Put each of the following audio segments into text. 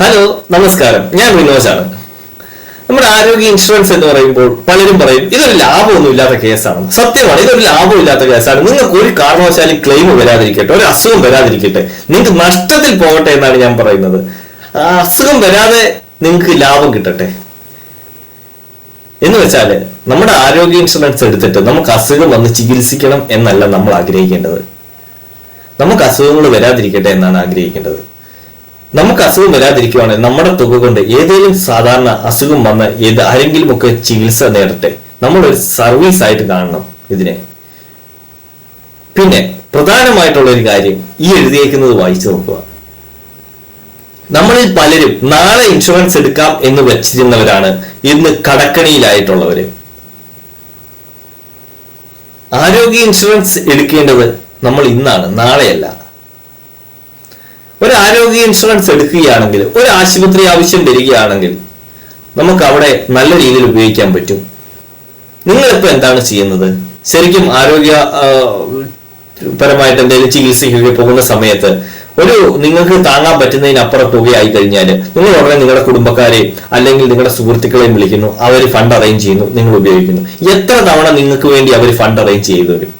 Hello, നമസ്കാരം. ഞാൻ വിനോജാണ്. നമ്മുടെ ആരോഗ്യ ഇൻഷുറൻസ് എന്ന് പറയുമ്പോൾ പലരും പറയും ഇതൊരു ലാഭമൊന്നും ഇല്ലാത്ത കേസാണ്. സത്യമാണ്, ഇതൊരു ലാഭമില്ലാത്ത കേസാണ്. നിങ്ങൾക്ക് ഒരു കാരണവശാലും ക്ലെയിം വരാതിരിക്കട്ടെ, ഒരു അസുഖം വരാതിരിക്കട്ടെ, നിങ്ങൾക്ക് നഷ്ടത്തിൽ പോകട്ടെ എന്നാണ് ഞാൻ പറയുന്നത്. ആ അസുഖം വരാതെ നിങ്ങൾക്ക് ലാഭം കിട്ടട്ടെ എന്ന് വെച്ചാല് നമ്മുടെ ആരോഗ്യ ഇൻഷുറൻസ് എടുത്തിട്ട് നമുക്ക് അസുഖം വന്ന് ചികിത്സിക്കണം എന്നല്ല നമ്മൾ ആഗ്രഹിക്കേണ്ടത്. നമുക്ക് അസുഖങ്ങൾ വരാതിരിക്കട്ടെ എന്നാണ് ആഗ്രഹിക്കേണ്ടത്. നമുക്ക് അസുഖം വരാതിരിക്കുവാണെങ്കിൽ നമ്മുടെ തുക കൊണ്ട് ഏതെങ്കിലും സാധാരണ അസുഖം വന്ന് ആരെങ്കിലും ഒക്കെ ചികിത്സ നേടട്ടെ. നമ്മളൊരു സർവീസ് ആയിട്ട് കാണണം ഇതിനെ. പിന്നെ പ്രധാനമായിട്ടുള്ള ഒരു കാര്യം, ഈ എഴുതിയേക്കുന്നത് വായിച്ചു നോക്കുക. നമ്മളിൽ പലരും നാളെ ഇൻഷുറൻസ് എടുക്കാം എന്ന് വെച്ചിരുന്നവരാണ് ഇന്ന് കടക്കണിയിലായിട്ടുള്ളവര്. ആരോഗ്യ ഇൻഷുറൻസ് എടുക്കേണ്ടത് നമ്മൾ ഇന്നാണ്, നാളെയല്ല. ഒരു ആരോഗ്യ ഇൻഷുറൻസ് എടുക്കുകയാണെങ്കിൽ, ഒരു ആശുപത്രി ആവശ്യം വരികയാണെങ്കിൽ നമുക്ക് അവിടെ നല്ല രീതിയിൽ ഉപയോഗിക്കാൻ പറ്റും. നിങ്ങളിപ്പോൾ എന്താണ് ചെയ്യുന്നത്? ശരിക്കും ആരോഗ്യ പരമായിട്ട് എന്തെങ്കിലും ചികിത്സയ്ക്കൊക്കെ പോകുന്ന സമയത്ത് നിങ്ങൾക്ക് താങ്ങാൻ പറ്റുന്നതിനപ്പുറം തുകയായി കഴിഞ്ഞാൽ നിങ്ങൾ ഉടനെ നിങ്ങളുടെ കുടുംബക്കാരെ അല്ലെങ്കിൽ നിങ്ങളുടെ സുഹൃത്തുക്കളെയും വിളിക്കുന്നു, അവർ ഫണ്ട് അറേഞ്ച് ചെയ്യുന്നു, നിങ്ങൾ ഉപയോഗിക്കുന്നു. എത്ര തവണ നിങ്ങൾക്ക് വേണ്ടി അവർ ഫണ്ട് അറേഞ്ച് ചെയ്തു തരും?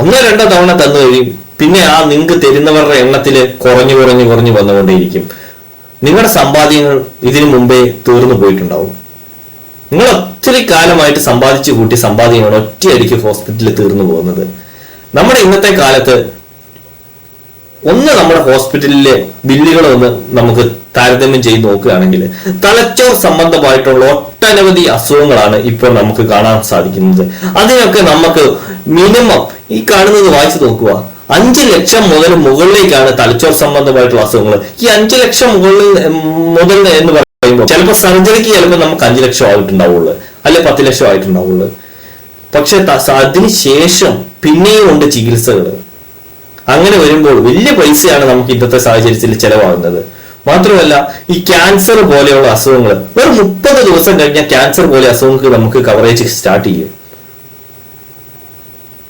ഒന്നോ രണ്ടോ തവണ തന്നു കഴിയും. പിന്നെ ആ നിങ്ങൾക്ക് തരുന്നവരുടെ എണ്ണത്തിൽ കുറഞ്ഞു വന്നുകൊണ്ടേയിരിക്കും. നിങ്ങളുടെ സമ്പാദ്യങ്ങൾ ഇതിനു മുമ്പേ തീർന്നു പോയിട്ടുണ്ടാവും. നിങ്ങൾ ഒത്തിരി കാലമായിട്ട് സമ്പാദിച്ചു കൂട്ടി സമ്പാദ്യമാണ് ഒറ്റയടിക്ക് ഹോസ്പിറ്റലിൽ തീർന്നു പോകുന്നത്. നമ്മുടെ ഇന്നത്തെ കാലത്ത് നമ്മുടെ ഹോസ്പിറ്റലിലെ ബില്ലുകളൊന്ന് നമുക്ക് താരതമ്യം ചെയ്ത് നോക്കുകയാണെങ്കിൽ തലച്ചോർ സംബന്ധമായിട്ടുള്ള ഒട്ടനവധി അസുഖങ്ങളാണ് ഇപ്പോൾ നമുക്ക് കാണാൻ സാധിക്കുന്നത്. അതിനൊക്കെ നമുക്ക് മിനിമം ഈ കാണുന്നത് വായിച്ചു നോക്കുക, 5 ലക്ഷം മുകളിലേക്കാണ് തലച്ചോർ സംബന്ധമായിട്ടുള്ള അസുഖങ്ങൾ. ഈ 5 ലക്ഷം മുതൽ എന്ന് പറയുമ്പോൾ ചിലപ്പോൾ സർജറിക്ക് ചിലപ്പോൾ നമുക്ക് 5 ലക്ഷം ആയിട്ടുണ്ടാവുള്ളൂ, അല്ലെ 10 ലക്ഷം ആയിട്ടുണ്ടാവുള്ളൂ. പക്ഷെ അതിനുശേഷം പിന്നെയും ഉണ്ട് ചികിത്സകൾ. അങ്ങനെ വരുമ്പോൾ വലിയ പൈസയാണ് നമുക്ക് ഇന്നത്തെ സാഹചര്യത്തിൽ ചെലവാകുന്നത്. മാത്രമല്ല, ഈ ക്യാൻസർ പോലെയുള്ള അസുഖങ്ങൾ വെറും 30 ദിവസം കഴിഞ്ഞാൽ ക്യാൻസർ പോലെ അസുഖങ്ങൾക്ക് നമുക്ക് കവറേജ് സ്റ്റാർട്ട് ചെയ്യും.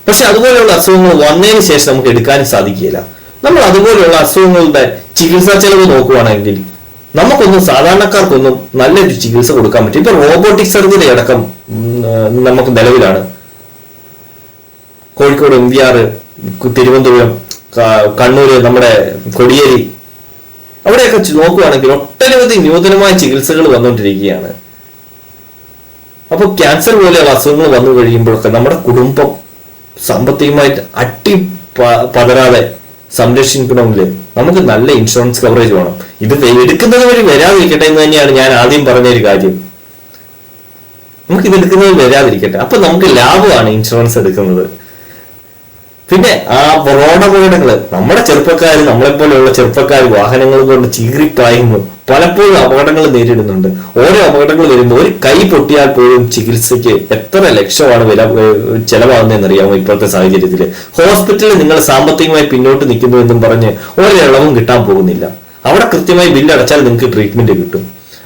പക്ഷെ അതുപോലെയുള്ള അസുഖങ്ങൾ വന്നതിന് ശേഷം നമുക്ക് എടുക്കാനും സാധിക്കില്ല. നമ്മൾ അതുപോലെയുള്ള അസുഖങ്ങളുടെ ചികിത്സാ ചെലവ് നോക്കുകയാണെങ്കിൽ നമുക്കൊന്നും സാധാരണക്കാർക്കൊന്നും നല്ലൊരു ചികിത്സ കൊടുക്കാൻ പറ്റും. ഇപ്പൊ റോബോട്ടിക് സർജറി അടക്കം നമുക്ക് നിലവിലാണ്. കോഴിക്കോട്, MVR, തിരുവനന്തപുരം, കണ്ണൂര്, നമ്മുടെ കൊടിയേരി, അവിടെയൊക്കെ നോക്കുകയാണെങ്കിൽ ഒട്ടനവധി നൂതനമായ ചികിത്സകൾ വന്നുകൊണ്ടിരിക്കുകയാണ്. അപ്പൊ ക്യാൻസർ പോലെയുള്ള അസുഖങ്ങൾ വന്നു കഴിയുമ്പോഴൊക്കെ നമ്മുടെ കുടുംബം സാമ്പത്തികമായിട്ട് പതരാതെ സംരക്ഷിക്കണമെങ്കിൽ നമുക്ക് നല്ല ഇൻഷുറൻസ് കവറേജ് വേണം. ഇത് എടുക്കുന്നത് വഴി വരാതിരിക്കട്ടെ എന്ന് തന്നെയാണ് ഞാൻ ആദ്യം പറഞ്ഞൊരു കാര്യം. നമുക്ക് ഇത് എടുക്കുന്നത് വരാതിരിക്കട്ടെ, അപ്പൊ നമുക്ക് ലാഭമാണ് ഇൻഷുറൻസ് എടുക്കുന്നത്. പിന്നെ ആ റോഡപകടങ്ങള്, നമ്മുടെ ചെറുപ്പക്കാർ, നമ്മളെപ്പോലെയുള്ള ചെറുപ്പക്കാർ വാഹനങ്ങൾ കൊണ്ട് ചീറിപ്പായുന്നു, പലപ്പോഴും അപകടങ്ങൾ നേരിടുന്നുണ്ട്. ഓരോ അപകടങ്ങൾ വരുമ്പോൾ ഒരു കൈ പൊട്ടിയാൽ പോലും ചികിത്സയ്ക്ക് എത്ര ലക്ഷമാണ് ചെലവാകുന്നതെന്നറിയാമോ? ഇപ്പോഴത്തെ സാഹചര്യത്തിൽ ഹോസ്പിറ്റലിൽ നിങ്ങൾ സാമ്പത്തികമായി പിന്നോട്ട് നിൽക്കുന്നു എന്നും പറഞ്ഞ് ഒരിളവും കിട്ടാൻ പോകുന്നില്ല. അവിടെ കൃത്യമായി ബില്ല് അടച്ചാൽ നിങ്ങൾക്ക് ട്രീറ്റ്മെന്റ് കിട്ടും.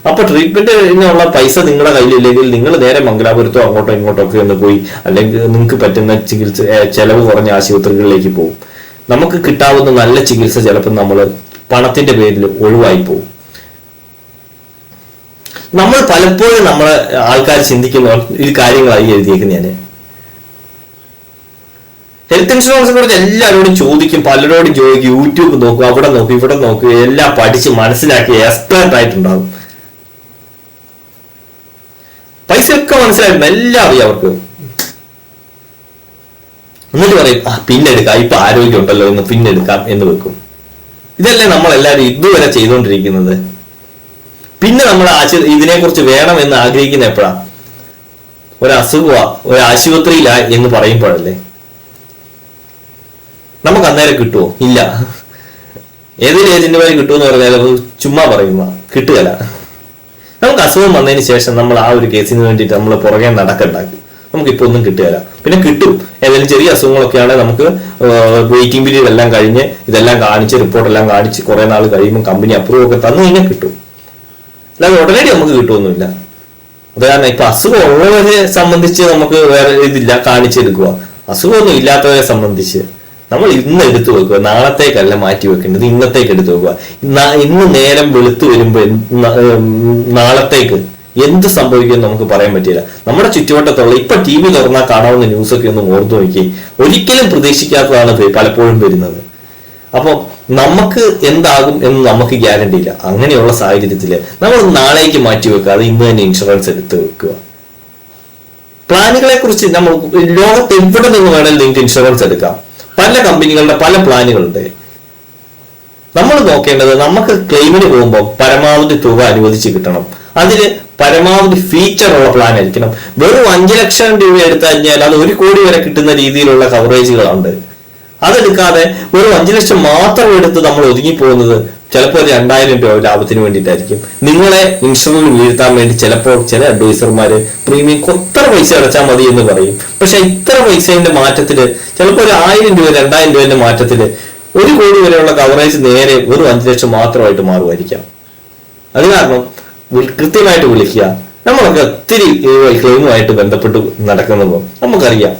അപ്പൊ ട്രീറ്റ്മെന്റിനുള്ള പൈസ നിങ്ങളുടെ കയ്യിലില്ലെങ്കിൽ നിങ്ങൾ നേരെ മംഗലാപുരത്തോ അങ്ങോട്ടോ ഇങ്ങോട്ടോ ഒക്കെ ഒന്ന് പോയി, അല്ലെങ്കിൽ നിങ്ങൾക്ക് പറ്റുന്ന ചികിത്സ ചെലവ് കുറഞ്ഞ ആശുപത്രികളിലേക്ക് പോകും. നമുക്ക് കിട്ടാവുന്ന നല്ല ചികിത്സ ചിലപ്പോൾ നമ്മൾ പണത്തിന്റെ പേരിൽ ഒഴിവായി പോകും. നമ്മൾ പലപ്പോഴും നമ്മളെ ആൾക്കാർ ചിന്തിക്കുന്ന ഈ കാര്യങ്ങളായി എഴുതിയേക്കുന്ന ഞാൻ ഹെൽത്ത് ഇൻഷുറൻസിനെ കുറിച്ച് എല്ലാവരോടും ചോദിക്കും, പലരോടും ചോദിക്കും, യൂട്യൂബ് നോക്കും, അവിടെ നോക്കും, ഇവിടെ നോക്കും, എല്ലാം പഠിച്ച് മനസ്സിലാക്കി എക്സ്പേർട്ട് ആയിട്ടുണ്ടാകും. പൈസയൊക്കെ മനസ്സിലായിരുന്നു, എല്ലാം അറിയാം അവർക്ക്. എന്നിട്ട് പറയും പിന്നെ എടുക്കാം, ഇപ്പൊ ആരോഗ്യം ഉണ്ടല്ലോ എന്ന് പിന്നെ എടുക്കാം എന്ന് വെക്കും. ഇതല്ലേ നമ്മളെല്ലാവരും ഇതുവരെ ചെയ്തുകൊണ്ടിരിക്കുന്നത്. പിന്നെ നമ്മൾ ഇതിനെക്കുറിച്ച് വേണം എന്ന് ആഗ്രഹിക്കുന്ന എപ്പോഴാ? ഒരു ആശുപത്രിയിലാ എന്ന് പറയുമ്പോഴല്ലേ. നമുക്ക് അന്നേരം കിട്ടുമോ? ഇല്ല. ഏതൊരു ഏജന്റ് വരെ കിട്ടുമെന്ന് പറഞ്ഞാൽ ചുമ്മാ പറയുമ്പോ കിട്ടുകയല്ല. നമുക്ക് അസുഖം വന്നതിന് ശേഷം നമ്മൾ ആ ഒരു കേസിന് വേണ്ടിയിട്ട് നമ്മൾ പുറകെ നടക്കണ്ടാക്കി നമുക്കിപ്പോ ഒന്നും കിട്ടുകയില്ല. പിന്നെ കിട്ടും, ഏതെങ്കിലും ചെറിയ അസുഖങ്ങളൊക്കെ ആണെങ്കിൽ നമുക്ക് വെയിറ്റിംഗ് പീരീഡ് എല്ലാം കഴിഞ്ഞ് ഇതെല്ലാം കാണിച്ച് റിപ്പോർട്ടെല്ലാം കാണിച്ച് കുറെ നാൾ കഴിയുമ്പോൾ കമ്പനി അപ്രൂവ് ഒക്കെ തന്നു കഴിഞ്ഞാൽ കിട്ടും. അല്ലാതെ ഉടനടി നമുക്ക് കിട്ടുമൊന്നുമില്ല. അത് കാരണം ഇപ്പൊ അസുഖം ഉള്ളവരെ സംബന്ധിച്ച് നമുക്ക് വേറെ ഇതില്ല, കാണിച്ചെടുക്കുക. അസുഖമൊന്നും ഇല്ലാത്തവരെ സംബന്ധിച്ച് നമ്മൾ ഇന്ന് എടുത്തു വെക്കുക, നാളത്തേക്കല്ല മാറ്റി വെക്കേണ്ടത്, ഇന്നത്തേക്ക് എടുത്തു വെക്കുക. ഇന്ന് നേരം വെളുത്തു വരുമ്പോ നാളത്തേക്ക് എന്ത് സംഭവിക്കുമെന്ന് നമുക്ക് പറയാൻ പറ്റില്ല. നമ്മുടെ ചുറ്റുവട്ടത്തുള്ള ഇപ്പൊ TV തുറന്നാൽ കാണാവുന്ന ന്യൂസൊക്കെ ഒന്ന് ഓർത്തു നോക്കി, ഒരിക്കലും പ്രതീക്ഷിക്കാത്തതാണ് പലപ്പോഴും വരുന്നത്. അപ്പൊ നമുക്ക് എന്താകും എന്ന് നമുക്ക് ഗ്യാരണ്ടി ഇല്ല. അങ്ങനെയുള്ള സാഹചര്യത്തില് നമ്മൾ നാളേക്ക് മാറ്റി വെക്കുക, അത് ഇന്ന് തന്നെ ഇൻഷുറൻസ് എടുത്ത് വെക്കുക. പ്ലാനുകളെ കുറിച്ച് നമ്മൾ ലോകത്ത് എവിടെ നിന്ന് വേണമെങ്കിലും നിങ്ങൾക്ക് ഇൻഷുറൻസ് എടുക്കാം. പല കമ്പനികളുടെ പല പ്ലാനുകളുണ്ട്. നമ്മൾ നോക്കേണ്ടത് നമുക്ക് ക്ലെയിമിന് പോകുമ്പോൾ പരമാവധി തുക അനുവദിച്ച് കിട്ടണം. അതിന് പരമാവധി ഫീച്ചർ ഉള്ള പ്ലാൻ ആയിരിക്കണം. വെറും 5 ലക്ഷം രൂപ എടുത്തു കഴിഞ്ഞാൽ അത് 1 കോടി വരെ കിട്ടുന്ന രീതിയിലുള്ള കവറേജുകളുണ്ട്. അതെടുക്കാതെ വെറും 5 ലക്ഷം മാത്രം എടുത്ത് നമ്മൾ ഒതുങ്ങിപ്പോകുന്നത് ചിലപ്പോൾ 2000 രൂപ ലാഭത്തിന് വേണ്ടിയിട്ടായിരിക്കും. നിങ്ങളെ ഇൻഷുറൻസ് വീഴ്ത്താൻ വേണ്ടി ചിലപ്പോൾ ചില അഡ്വൈസർമാര് പ്രീമിയം ഇത്ര പൈസ അടച്ചാൽ മതി എന്ന് പറയും. പക്ഷെ ഇത്ര പൈസയുടെ മാറ്റത്തില് ചിലപ്പോൾ 1000 രൂപ 2000 രൂപയുടെ മാറ്റത്തില് 1 കോടി വരെയുള്ള കവറേജ് നേരെ വെറും 5 ലക്ഷം മാത്രമായിട്ട് മാറുമായിരിക്കാം. അത് കാരണം കൃത്യമായിട്ട് വിളിക്കുക. നമ്മളൊക്കെ ഒത്തിരി ക്ലെയിമുമായിട്ട് ബന്ധപ്പെട്ട് നടക്കുമ്പോൾ നമുക്കറിയാം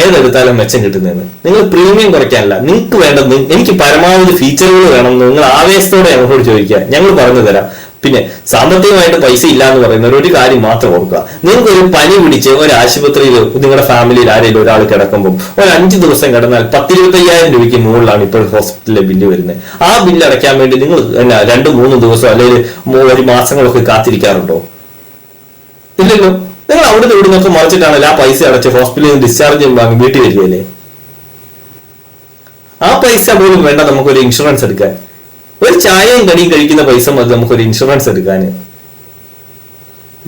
ഏതെടുത്താലും മെച്ചം കിട്ടുന്നതെന്ന്. നിങ്ങൾ പ്രീമിയം കുറയ്ക്കാനല്ല, നിങ്ങൾക്ക് വേണ്ടത് എനിക്ക് പരമാവധി ഫീച്ചറുകൾ വേണം എന്ന് നിങ്ങൾ ആവേശത്തോടെ ഞങ്ങളോട് ചോദിക്കുക, ഞങ്ങൾ പറഞ്ഞു തരാം. പിന്നെ സാമ്പത്തികമായിട്ട് പൈസ ഇല്ല എന്ന് പറയുന്ന ഒരു കാര്യം മാത്രം ഓർക്കുക. നിങ്ങൾക്ക് ഒരു പനി പിടിച്ച് ഒരു ആശുപത്രിയിൽ നിങ്ങളുടെ ഫാമിലിയിൽ ആരെങ്കിലും ഒരാൾ കിടക്കുമ്പോൾ ഒരു 5 ദിവസം കിടന്നാൽ 10-25,000 രൂപയ്ക്ക് മുകളിലാണ് ഇപ്പോൾ ഹോസ്പിറ്റലിലെ ബില്ല് വരുന്നത്. ആ ബില്ല് അടയ്ക്കാൻ വേണ്ടി നിങ്ങൾ 2-3 ദിവസം അല്ലെങ്കിൽ 1 മാസങ്ങളൊക്കെ കാത്തിരിക്കാറുണ്ടോ? ഇല്ലല്ലോ. നിങ്ങൾ അവിടെ നിന്നൊക്കെ മറിച്ചിട്ടാണല്ലോ ആ പൈസ അടച്ച് ഹോസ്പിറ്റലിൽ നിന്ന് ഡിസ്ചാർജ് വാങ്ങി വീട്ടിൽ വരികയല്ലേ. ആ പൈസ പോലും വേണ്ട നമുക്കൊരു ഇൻഷുറൻസ് എടുക്കാൻ. ഒരു ചായയും കടിയും കഴിക്കുന്ന പൈസ മതി നമുക്കൊരു ഇൻഷുറൻസ് എടുക്കാൻ.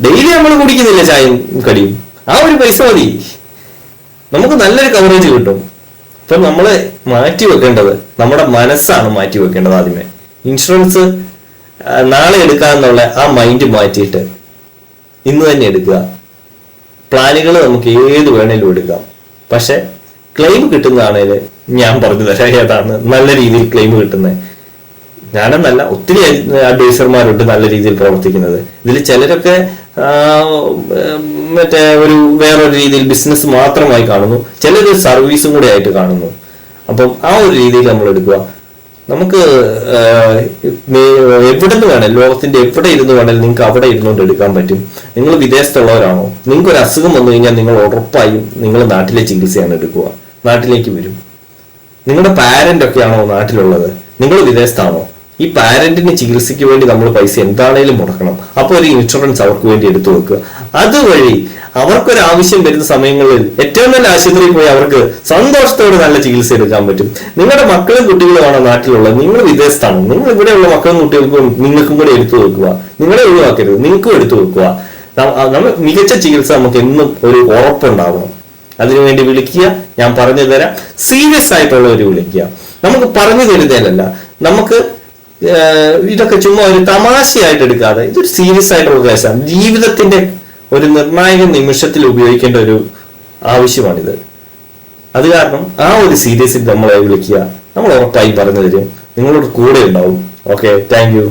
ഡെയിലി നമ്മൾ കുടിക്കുന്നില്ല ചായയും കടിയും, ആ ഒരു പൈസ മതി, നമുക്ക് നല്ലൊരു കവറേജ് കിട്ടും. അപ്പൊ നമ്മള് മാറ്റി വെക്കേണ്ടത് നമ്മുടെ മനസ്സാണ് മാറ്റി വെക്കേണ്ടത്. ആദ്യമേ ഇൻഷുറൻസ് നാളെ എടുക്കാന്നുള്ള ആ മൈൻഡ് മാറ്റിയിട്ട് ഇന്ന് തന്നെ എടുക്കുക. പ്ലാനുകൾ നമുക്ക് ഏത് വേണേലും എടുക്കാം. പക്ഷെ ക്ലെയിം കിട്ടുന്നതാണേല് ഞാൻ പറഞ്ഞു തരാം ഏതാണ് നല്ല രീതിയിൽ ക്ലെയിം കിട്ടുന്നത്. ഞാനെന്നല്ല, ഒത്തിരി അഡ്വൈസർമാരുണ്ട് നല്ല രീതിയിൽ പ്രവർത്തിക്കുന്നത്. ഇതിൽ ചിലരൊക്കെ വേറൊരു രീതിയിൽ ബിസിനസ് മാത്രമായി കാണുന്നു, ചിലർ സർവീസും കൂടെ ആയിട്ട് കാണുന്നു. അപ്പം ആ ഒരു രീതിയിൽ നമ്മൾ എടുക്കുക. നമുക്ക് എവിടെ നിന്ന് വേണേൽ, ലോകത്തിന്റെ എവിടെ ഇരുന്ന് വേണേൽ നിങ്ങൾക്ക് അവിടെ ഇരുന്നുകൊണ്ട് എടുക്കാൻ പറ്റും. നിങ്ങൾ വിദേശത്തുള്ളവരാണോ, നിങ്ങൾക്ക് ഒരു അസുഖം വന്നു കഴിഞ്ഞാൽ നിങ്ങൾ ഉറപ്പായും നിങ്ങൾ നാട്ടിലെ ചികിത്സയാണ് എടുക്കുക. നാട്ടിലേക്ക് വരും. നിങ്ങളുടെ പാരന്റ് ഒക്കെയാണോ നാട്ടിലുള്ളത്, നിങ്ങൾ വിദേശത്താണോ, ഈ പാരന്റിന് ചികിത്സയ്ക്ക് വേണ്ടി നമ്മൾ പൈസ എന്താണേലും മുടക്കണം. അപ്പോൾ ഒരു ഇൻഷുറൻസ് അവർക്ക് വേണ്ടി എടുത്തു വെക്കുക. അതുവഴി അവർക്കൊരു ആവശ്യം വരുന്ന സമയങ്ങളിൽ ഏറ്റവും നല്ല ആശുപത്രിയിൽ പോയി അവർക്ക് സന്തോഷത്തോടെ നല്ല ചികിത്സ എടുക്കാൻ പറ്റും. നിങ്ങളുടെ മക്കളും കുട്ടികളുമാണ് നാട്ടിലുള്ളത്, നിങ്ങൾ വിദേശത്താണ്, നിങ്ങൾ ഇവിടെയുള്ള മക്കളും കുട്ടികൾക്കും നിങ്ങൾക്കും കൂടെ എടുത്തു വെക്കുക. നിങ്ങളെ ഒഴിവാക്കരുത്, നിങ്ങൾക്കും എടുത്തു വെക്കുക. നമ്മൾ മികച്ച ചികിത്സ നമുക്ക് എന്നും ഒരു ഉറപ്പുണ്ടാവണം. അതിനുവേണ്ടി വിളിക്കുക, ഞാൻ പറഞ്ഞു തരാം. സീരിയസ് ആയിട്ടുള്ളവർ വിളിക്കുക. നമുക്ക് പറഞ്ഞു തരുന്നതിലല്ല, നമുക്ക് ഇതൊക്കെ ചുമ്മാ ഒരു തമാശയായിട്ട് എടുക്കാതെ ഇതൊരു സീരിയസ് ആയിട്ടുള്ള കേസാണ്. ജീവിതത്തിന്റെ ഒരു നിർണായക നിമിഷത്തിൽ ഉപയോഗിക്കേണ്ട ഒരു ആവശ്യമാണിത്. അത് കാരണം ആ ഒരു സീരിയസിൽ നമ്മളെ വിളിക്കുക, നമ്മൾ ഉറപ്പായി പറഞ്ഞു തരും, നിങ്ങളോട് കൂടെ ഉണ്ടാവും. Okay, thank you.